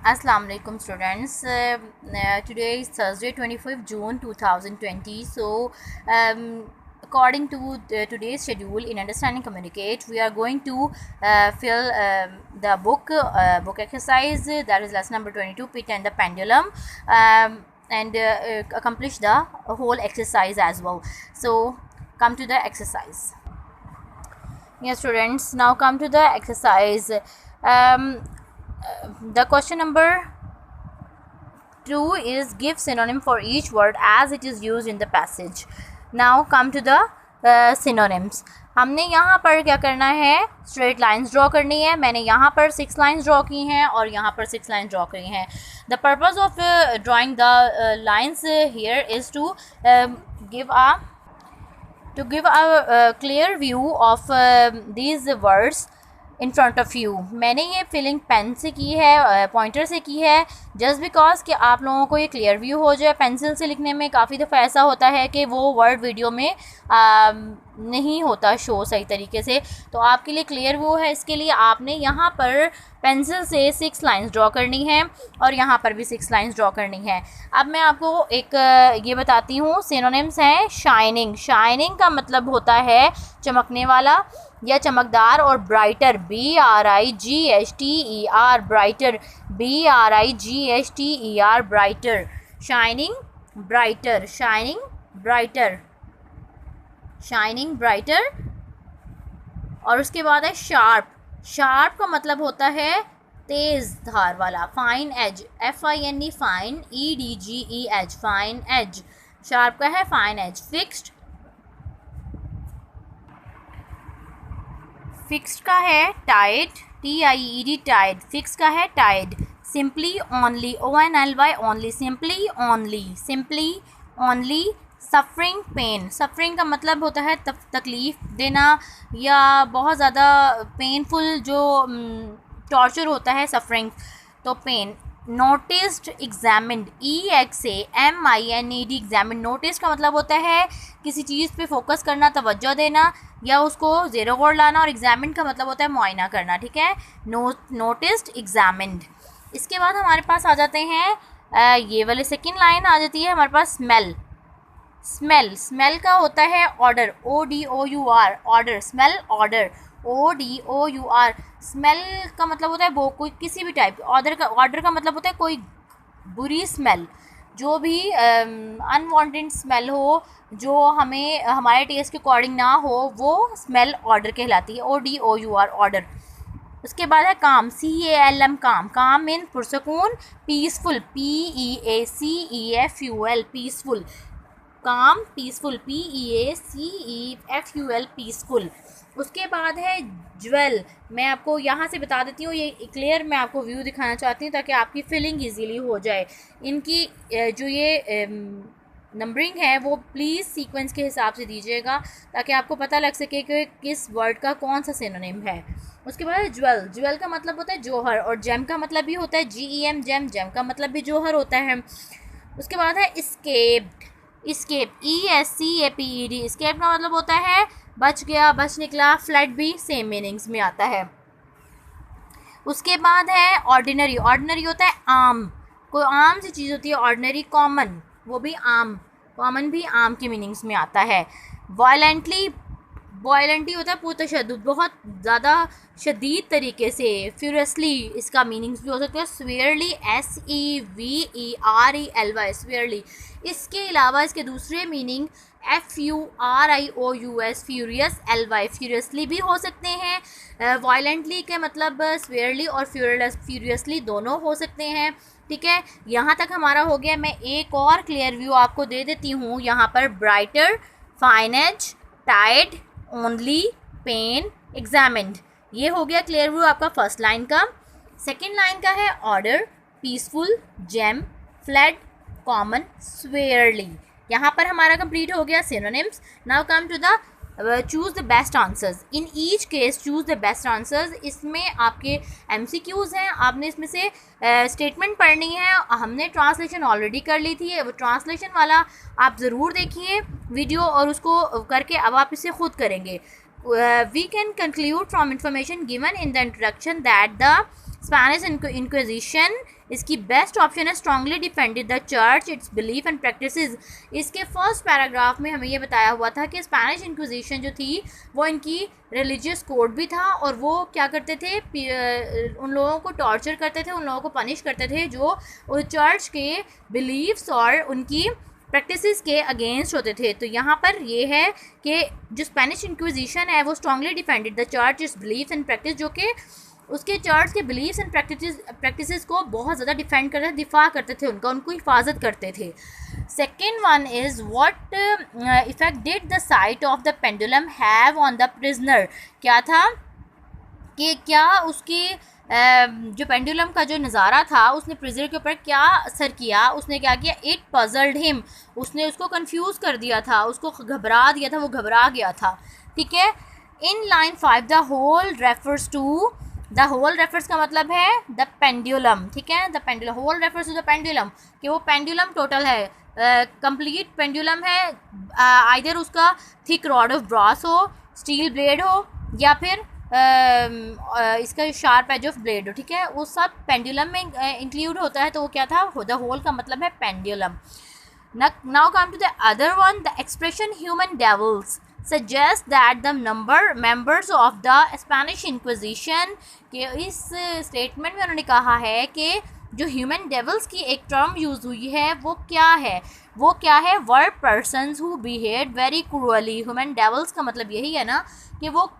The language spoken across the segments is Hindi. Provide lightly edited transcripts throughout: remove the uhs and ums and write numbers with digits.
Assalamu alaikum students. Today is Thursday 25th June 2020. So according to today's schedule in Understanding Communicate, we are going to fill the book exercise, that is lesson number 22, Pit and the Pendulum, and accomplish the whole exercise as well. So come to the exercise. Yes students, now come to the exercise. The question number 2 is give synonym for each word as it is used in the passage. Now come to the synonyms. हमने यहाँ पर क्या करना है, स्ट्रेट लाइंस ड्रॉ करनी है. मैंने यहाँ पर 6 लाइंस ड्रॉ की हैं और यहाँ पर 6 लाइंस ड्रॉ करी हैं. The purpose of drawing the lines here is to give a clear view of these words in front of you. मैंने ये फिलिंग पेन से की है, पॉइंटर से की है, जस्ट बिकॉज कि आप लोगों को ये क्लियर व्यू हो जाए. पेंसिल से लिखने में काफ़ी दफ़ा ऐसा होता है कि वो वर्ड वीडियो में नहीं होता शो सही तरीके से, तो आपके लिए क्लियर व्यू है. इसके लिए आपने यहाँ पर पेंसिल से 6 लाइंस ड्रॉ करनी है और यहाँ पर भी 6 लाइंस ड्रॉ करनी है. अब मैं आपको एक ये बताती हूँ. सिनोनिम्स हैं शाइनिंग. शाइनिंग का मतलब होता है चमकने वाला या चमकदार, और brighter BRIGHTER brighter BRIGHTER brighter. Shining brighter, shining brighter, shining brighter. और उसके बाद है शार्प. शार्प का मतलब होता है तेज धार वाला. Fine edge, FINE fine, EDGEH fine edge. Sharp का है फाइन एज. फिक्स्ड, फिक्स्ड का है टाइड, TIED टाइड. फिक्स का है tide. Simply only, ONLY only, simply only, simply only. Suffering pain. Suffering का मतलब होता है तकलीफ़ देना या बहुत ज़्यादा पेनफुल जो टॉर्चर होता है, सफरिंग, तो pain. Noticed examined, EXAMINED examine. Notice का मतलब होता है किसी चीज़ पे फोकस करना, तवज्जो देना या उसको ज़ेरो वर्ड लाना, और एग्जामिन का मतलब होता है मुआयना करना. ठीक है, नोटिस्ड एग्जामिन्ड. इसके बाद हमारे पास आ जाते हैं ये वाले सेकेंड लाइन आ जाती है हमारे पास स्मेल. स्मेल, स्मेल का होता है order, ODOUR order. Smell order, ODOUR. Smell का मतलब होता है वो कोई किसी भी टाइप. ऑर्डर का मतलब होता है कोई बुरी स्मेल, जो भी अनवांटेड स्मेल हो, जो हमें हमारे टेस्ट के अकॉर्डिंग ना हो, वो स्मेल ऑर्डर कहलाती है. ODOUR order. उसके बाद है काम, CALM काम. काम मीन पुरसकून. Peaceful, PEACEFUL peaceful. काम पीसफुल, PEACEFUL पीसफुल. उसके बाद है ज्वेल. मैं आपको यहाँ से बता देती हूँ, ये क्लियर मैं आपको व्यू दिखाना चाहती हूँ ताकि आपकी फिलिंग इजीली हो जाए. इनकी जो ये नंबरिंग है वो प्लीज़ सीक्वेंस के हिसाब से दीजिएगा ताकि आपको पता लग सके कि किस वर्ड का कौन सा सिनोनिम है. उसके बाद है ज्वेल. ज्वेल का मतलब होता है जौहर, और जेम का मतलब भी होता है GEM जेम. जेम का मतलब भी जौहर होता है. उसके बाद है इस्केप्ड. Escape, ESCAPED. इस्केप का मतलब होता है बच गया, बच निकला. फ्लड भी सेम मीनिंग्स में आता है. उसके बाद है ऑर्डिनरी. ऑर्डिनरी होता है आम, कोई आम सी चीज़ होती है. ऑर्डिनरी, कॉमन, वो भी आम. कॉमन भी आम के मीनिंग्स में आता है. वायलेंटली, वायलेंटली होता है पुरतशद्दुद, बहुत ज़्यादा शदीद तरीके से. फ्यूरियसली इसका मीनिंग्स भी हो सकता है. स्वेयरली, SEVERELY स्वेयरली. इसके अलावा इसके दूसरे meaning FURIOUS furious, LY furiously भी हो सकते हैं. वायलेंटली के मतलब स्वेयरली और फ्यूरियसली दोनों हो सकते हैं. ठीक है, यहाँ तक हमारा हो गया. मैं एक और क्लियर व्यू आपको दे देती हूँ. यहाँ पर brighter, fine edge, tide, only, pen, examined. ये हो गया क्लियर व्यू आपका फर्स्ट लाइन का. सेकेंड लाइन का है odour, peaceful, gem, flood, common, squarely. यहाँ पर हमारा कंप्लीट हो गया synonyms. Now come to the choose the best answers. In each case choose the best answers. इसमें आपके MCQs हैं. आपने इसमें से स्टेटमेंट पढ़नी है. हमने ट्रांसलेशन ऑलरेडी कर ली थी, वो ट्रांसलेशन वाला आप ज़रूर देखिए वीडियो, और उसको करके अब आप इसे खुद करेंगे. We can conclude from information given in the introduction that the Spanish inquisition इसकी बेस्ट ऑप्शन है strongly defended the church it's belief and practices. इसके फर्स्ट पैराग्राफ में हमें ये बताया हुआ था कि स्पेनिश इंक्विजिशन जो थी वो इनकी रिलीजियस कोड भी था और वो क्या करते थे, उन लोगों को टॉर्चर करते थे, उन लोगों को पनिश करते थे जो चर्च के बिलीव्स और उनकी प्रैक्टिसेस के अगेंस्ट होते थे। तो यहाँ पर ये है कि जो स्पेनिश इंक्विजिशन है वो strongly defended the church its believes and practice, जो कि उसके चर्च के बिलीव्स एंड प्रैक्टिसेस को बहुत ज़्यादा डिफेंड करते थे, दिफा करते थे उनको हिफाजत करते थे। Second one is what effect did the site of the pendulum have on the prisoner. क्या था कि क्या उसकी जो पेंडुलम का जो नज़ारा था उसने प्रिजनर के ऊपर क्या असर किया, उसने क्या किया, इट पजल्ड हिम, उसने उसको कंफ्यूज कर दिया था, उसको घबरा दिया था, वो घबरा गया था। ठीक है। In line 5 the whole refers to, the whole refers का मतलब है द पेंडुलम। ठीक है, the pendulum, whole refers to the pendulum, कि वो पेंडुलम टोटल है, कंप्लीट पेंडुलम है, आइदर उसका थिक रॉड ऑफ ब्रास हो, स्टील ब्लेड हो, या फिर इसका शार्प एज ऑफ ब्लेड हो। ठीक है, वो सब पेंडुलम में इंक्लूड होता है, तो वो क्या था, द होल का मतलब है pendulum. Now come to the other one, the expression human devils suggest that the members of the Spanish Inquisition, के इस स्टेटमेंट में उन्होंने कहा है कि जो ह्यूमन डेविल्स की एक टर्म यूज़ हुई है वो क्या है, were persons who behave very cruelly. Human devils का मतलब यही है ना कि वो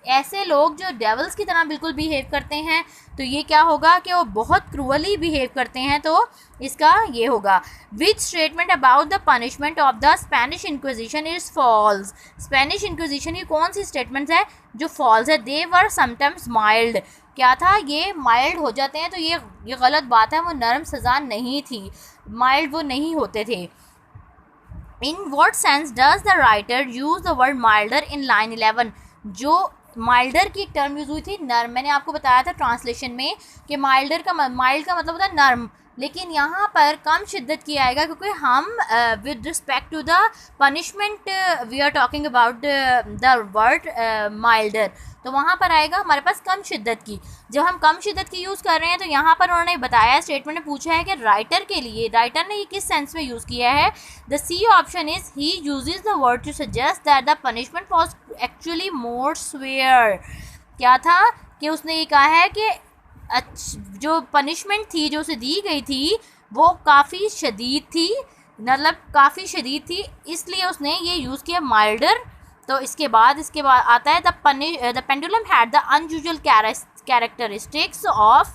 ऐसे लोग जो डेविल्स की तरह बिल्कुल बिहेव करते हैं, तो ये क्या होगा कि वो बहुत क्रूअली बिहेव करते हैं, तो इसका ये होगा। Which statement about the punishment of the Spanish inquisition is false. Spanish inquisition की कौन सी स्टेटमेंट्स है जो फॉल्स है। दे वर समटाइम्स माइल्ड, क्या था, ये माइल्ड हो जाते हैं, तो ये गलत बात है, वो नरम सज़ा नहीं थी, माइल्ड वो नहीं होते थे। In what sense does the writer use the word milder in line 11। जो माइल्डर की एक टर्म यूज़ हुई थी नर्म, मैंने आपको बताया था ट्रांसलेशन में कि माइल्ड का मतलब होता है नर्म, लेकिन यहाँ पर कम शिद्दत की आएगा क्योंकि हम with respect to the punishment we are talking about the word milder, तो वहाँ पर आएगा हमारे पास कम शिद्दत की। जब हम कम शिद्दत की यूज़ कर रहे हैं तो यहाँ पर उन्होंने बताया, स्टेटमेंट में पूछा है कि राइटर के लिए, राइटर ने ये किस सेंस में यूज़ किया है। The C option is he uses the word to suggest that the punishment was actually more severe. क्या था कि उसने ये कहा है कि जो पनिशमेंट थी जो उसे दी गई थी वो काफ़ी शदीद थी, मतलब काफ़ी शदीद थी, इसलिए उसने ये यूज़ किया माइल्डर। तो इसके बाद आता है the pendulum had the unusual characteristics of,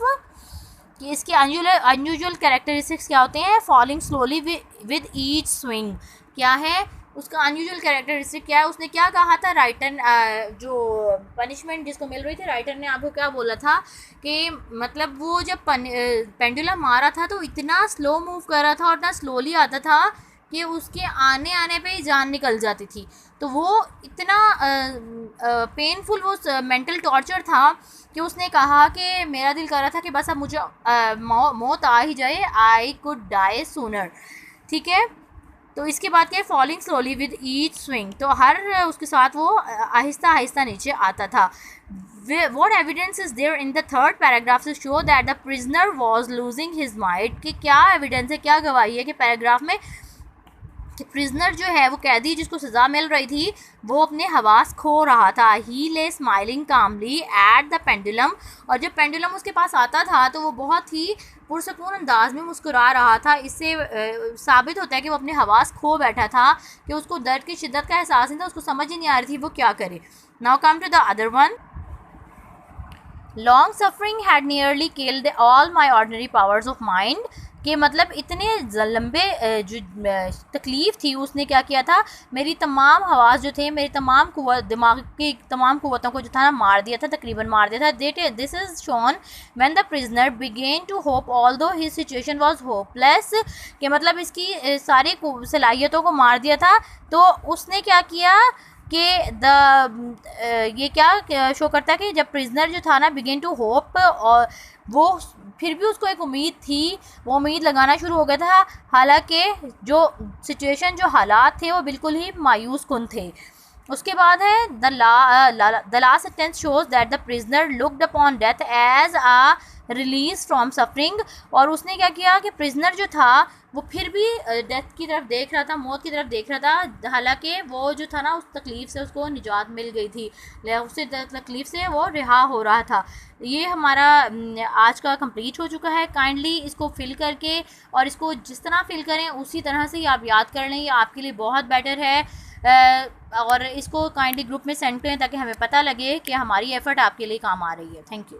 कि इसके अनयूजुअल कैरेक्टरिस्टिक्स क्या होते हैं, falling slowly with each swing. क्या है उसका अनयूजुअल कैरेक्टरिस्टिक, क्या है, उसने क्या कहा था, राइटर जो पनिशमेंट जिसको मिल रही थी, राइटर ने आपको क्या बोला था कि मतलब वो जब पेंडुलम मारा था तो इतना स्लो मूव कर रहा था और इतना स्लोली आता था कि उसके आने पे ही जान निकल जाती थी। तो वो इतना पेनफुल वो मेंटल टॉर्चर था कि उसने कहा कि मेरा दिल कर रहा था कि बस अब मुझे मौत आ ही जाए, आई कुड डाई सूनर। ठीक है, तो इसके बाद क्या, falling slowly with each swing, तो हर उसके साथ वो आहिस्ता आहिस्ता नीचे आता था। What evidence is there in the third paragraph to show that the prisoner was losing his mind? कि क्या एविडेंस है, क्या गवाही है कि पैराग्राफ में कि प्रिजनर जो है, वो कैदी जिसको सज़ा मिल रही थी, वो अपने हवास खो रहा था। He lay smiling calmly at the pendulum, और जब पेंडुलम उसके पास आता था तो वो बहुत ही पुरसकून अंदाज में मुस्कुरा रहा था। इससे साबित होता है कि वो अपने हवास खो बैठा था, कि उसको दर्द की शिद्दत का एहसास नहीं था, उसको समझ ही नहीं आ रही थी वो क्या करे। Now come to the other one, long suffering had nearly killed all my ordinary powers of mind, कि मतलब इतने लंबे जो तकलीफ़ थी उसने क्या किया था, मेरी तमाम हवास जो थे, मेरी तमाम दिमाग की तमाम कुव्वतों को जो था ना मार दिया था, तकरीबन मार दिया था। This is shown when the prisoner began to hope although his situation was hopeless, कि मतलब इसकी सारी सलाहियतों को मार दिया था। तो उसने क्या किया कि ये क्या शो करता है कि जब प्रिजनर जो था ना बिगिन टू होप, और वो फिर भी उसको एक उम्मीद थी, वो उम्मीद लगाना शुरू हो गया था, हालांकि जो सिचुएशन, जो हालात थे वो बिल्कुल ही मायूस कुन थे। उसके बाद है the last sentence shows that the prisoner looked upon death as a release from suffering, और उसने क्या किया कि प्रिजनर जो था वो फिर भी डेथ की तरफ देख रहा था, मौत की तरफ देख रहा था, हालांकि वो जो था ना उस तकलीफ़ से उसको निजात मिल गई थी, उससे तकलीफ़ से वो रिहा हो रहा था। ये हमारा आज का कंप्लीट हो चुका है। काइंडली इसको फिल करके और इसको जिस तरह फिल करें उसी तरह से ही आप याद कर लें, ये आपके लिए बहुत बेटर है। और इसको काइंडली ग्रुप में सेंड करें ताकि हमें पता लगे कि हमारी एफ़र्ट आपके लिए काम आ रही है। Thank you.